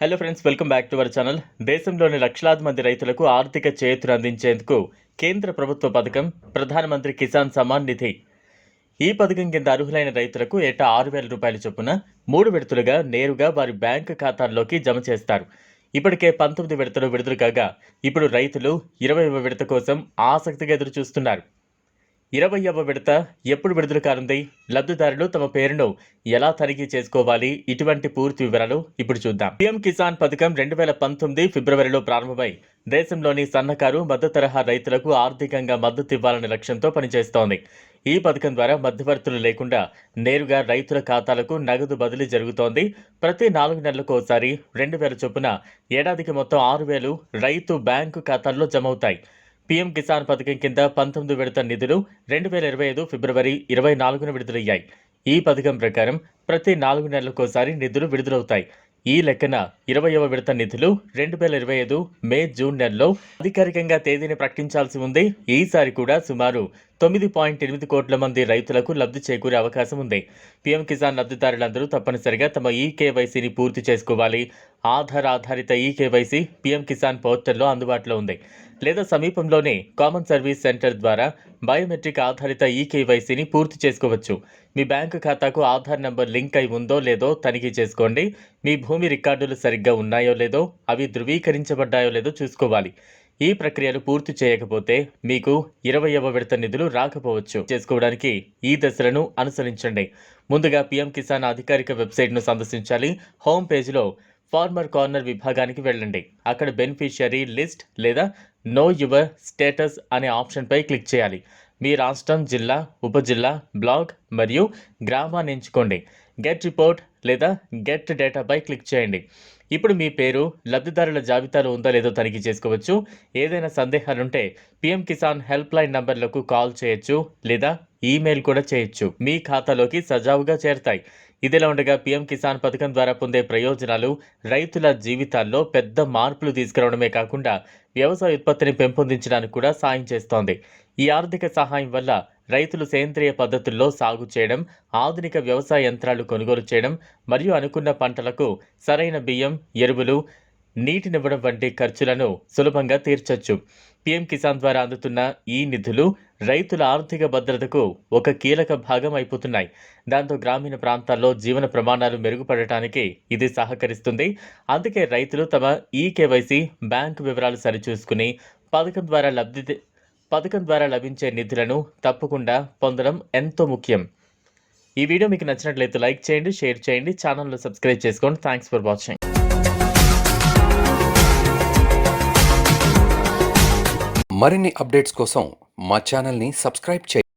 Hello friends, welcome back to our channel. దేశంలోని లక్షలాది మంది రైతులకు ఆర్థిక చేయూతను అందించేందుకు కేంద్ర ప్రభుత్వ పథకం ప్రధానమంత్రి కిసాన్ సమ్మాన్ నిధి. ఈ పథకం కింద అర్హులైన రైతులకు ఏటా 6,000 రూపాయల చొప్పున 3 విడతలుగా నేరుగా వారి బ్యాంకు ఖాతాల్లోకి జమ చేస్తారు. ఇప్పటికే 19 విడతలు విడుదల కాగా ఇప్పుడు రైతులు 20వ విడత కోసం ఆసక్తిగా ఎదురు చూస్తున్నారు. 20వ విడత ఎప్పుడు విడుదల కానుంది? లబ్ధిదారులు తమ పేరును ఎలా తనిఖీ చేసుకోవాలి? ఇటువంటి పూర్తి వివరాలు ఇప్పుడు చూద్దాం. పీఎం కిసాన్ పథకం 2019 ఫిబ్రవరిలో ప్రారంభమై దేశంలోని సన్నకారు మధ్య తరహా రైతులకు ఆర్థికంగా మద్దతు ఇవ్వాలనే లక్ష్యంతో పనిచేస్తోంది. ఈ పథకం ద్వారా మధ్యవర్తులు లేకుండా నేరుగా రైతుల ఖాతాలకు నగదు బదిలీ జరుగుతోంది. ప్రతి 4 నెలలకు ఒకసారి 2,000 చొప్పున ఏడాదికి మొత్తం 6,000 రైతు బ్యాంకు ఖాతాల్లో జమ అవుతాయి. పీఎం కిసాన్ పథకం కింద 19 విడత నిధులు 2025 ఫిబ్రవరి 24న విడుదలయ్యాయి. ఈ పథకం ప్రకారం ప్రతి 4 నెలలకోసారి నిధులు విడుదలవుతాయి. ఈ లెక్కన 20వ విడత నిధులు 2025 మే జూన్ నెలలో అధికారికంగా తేదీని ప్రకటించాల్సి ఉంది. ఈసారి కూడా సుమారు 9.8 కోట్ల మంది రైతులకు లబ్ధి చేకూరే అవకాశం ఉంది. పీఎం కిసాన్ లబ్ధిదారులందరూ తప్పనిసరిగా తమ ఈకేవైసీని పూర్తి చేసుకోవాలి. ఆధార్ ఆధారిత ఈకేవైసీ పీఎం కిసాన్ పోర్టల్లో అందుబాటులో ఉంది. లేదా సమీపంలోని కామన్ సర్వీస్ సెంటర్ ద్వారా బయోమెట్రిక్ ఆధారిత ఈకేవైసీని పూర్తి చేసుకోవచ్చు. మీ బ్యాంకు ఖాతాకు ఆధార్ నంబర్ లింక్ అయి ఉందో లేదో తనిఖీ చేసుకోండి. మీ భూమి రికార్డులు సరిగ్గా ఉన్నాయో లేదో, అవి ధృవీకరించబడ్డాయో లేదో చూసుకోవాలి. ఈ ప్రక్రియలు పూర్తి చేయకపోతే మీకు 20వ విడత నిధులు రాకపోవచ్చు. చేసుకోవడానికి ఈ దశలను అనుసరించండి. ముందుగా పీఎం కిసాన్ అధికారిక వెబ్సైట్ను సందర్శించాలి. హోమ్ పేజ్లో ఫార్మర్ కార్నర్ విభాగానికి వెళ్ళండి. అక్కడ బెనిఫిషియరీ లిస్ట్ లేదా నో యువర్ స్టేటస్ అనే ఆప్షన్పై క్లిక్ చేయాలి. మీ రాష్ట్రం, జిల్లా, ఉపజిల్లా, బ్లాక్ మరియు గ్రామాన్ని ఎంచుకోండి. గెట్ రిపోర్ట్ లేదా గెట్ డేటాపై క్లిక్ చేయండి. ఇప్పుడు మీ పేరు లబ్ధిదారుల జాబితాలో ఉందో లేదో తనిఖీ చేసుకోవచ్చు. ఏదైనా సందేహాలుంటే పీఎం కిసాన్ హెల్ప్ లైన్ నంబర్లకు కాల్ చేయొచ్చు లేదా ఈమెయిల్ కూడా చేయొచ్చు. మీ ఖాతాలోకి సజావుగా చేరతాయి. ఇదిలా ఉండగా పీఎం కిసాన్ పథకం ద్వారా పొందే ప్రయోజనాలు రైతుల జీవితాల్లో పెద్ద మార్పులు తీసుకురావడమే కాకుండా వ్యవసాయ ఉత్పత్తిని పెంపొందించడానికి కూడా సాయం చేస్తోంది. ఈ ఆర్థిక సహాయం వల్ల రైతులు సేంద్రియ పద్ధతుల్లో సాగు చేయడం, ఆధునిక వ్యవసాయ యంత్రాలు కొనుగోలు చేయడం మరియు అనుకున్న పంటలకు సరైన బియ్యం, ఎరువులు, నీటినివ్వడం వంటి ఖర్చులను సులభంగా తీర్చొచ్చు. పీఎం కిసాన్ ద్వారా అందుతున్న ఈ నిధులు రైతుల ఆర్థిక భద్రతకు ఒక కీలక భాగం అయిపోతున్నాయి. దాంతో గ్రామీణ ప్రాంతాల్లో జీవన ప్రమాణాలు మెరుగుపడటానికి ఇది సహకరిస్తుంది. అందుకే రైతులు తమ ఈకేవైసీ, బ్యాంకు వివరాలు సరిచూసుకుని పథకం ద్వారా లభించే నిధులను తప్పకుండా పొందడం ఎంతో ముఖ్యం. ఈ వీడియో మీకు నచ్చినట్లయితే లైక్ చేయండి, షేర్ చేయండి, ఛానల్ను సబ్స్క్రైబ్ చేసుకోండి. Thanks for watching. మరిన్ని అప్డేట్స్ కోసం మా ఛానల్ని సబ్స్క్రైబ్ చేయండి.